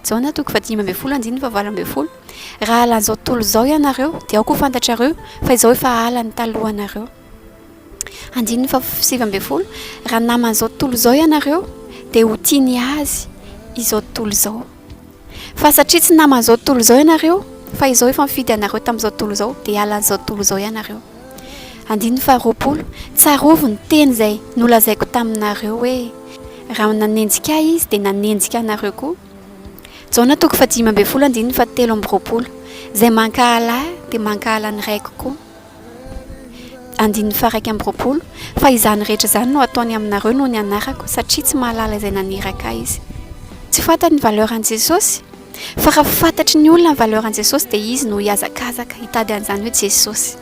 jaona toko fa 5 andiny fa 7 raha alan'izao tontolo izao ianareo dia aoko fantatrareo fa izao efa alany talohanareo. Andiny fa 7 raha naman'izao tontolo izao ianareo dia ho tiany azy izao tontolo izao, fa satria tsy naman'izao tontolo izao ianareo fa izao efa mifidy anareo tamin'izao tontolo izao dia alan'izao tontolo izao ianareo. Andiny fa 9 tsarovy ny teny izay nolazaiko taminareo hoe raha nanenjika izy dia nanenjika anareo koa. Jaona toko fa 5 andiny fa 7 izay mankahala dia mankahala ny raiko koa. Andiny fa 1 fa izany rehetra izany no ataony aminareo no ny anarako satria tsy mahalala izay naniraka izy. Tsy fantany ny valeuran'i Jesosy, fa raha fantatry ny olona ny valeuran'i Jesosy dia izy no hiazakazaka hitady an'izany hoe Jesosy.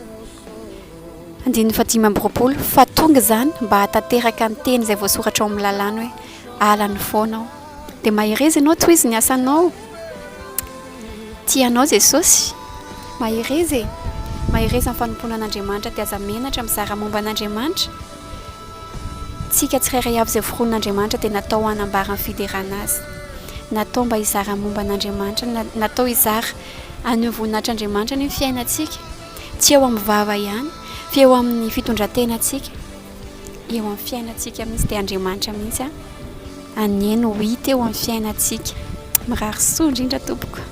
Andiny fa 10 fa tonga izany mba hatateraka ny teny izay voasoratra ao amin'ny lalàna hoe alany foana aho. Dia maherezy ianao toy izy ny asanao. Tianao Jesosy, maherezy amin'ny fanompoana an'Andriamanitra dia aza menatra mizara momba an'Andriamanitra. Tsika tsirairay avy izay foron'Andriamanitra dia natao hanambara ny fiderana azy, natao mba hizara momba an'Andriamanitra, natao hizara aneho voninahitran'Andriamanitra ny fiainantsika, tsy eo amin'ny vava ihany fa eo amin'ny fitondrantenantsika, eo amin'ny fiainantsika mihitsy dia Andriamanitra mihitsy aneny ho hita eo amin'ny fiainantsika. Mirary soa indrindra tompoko.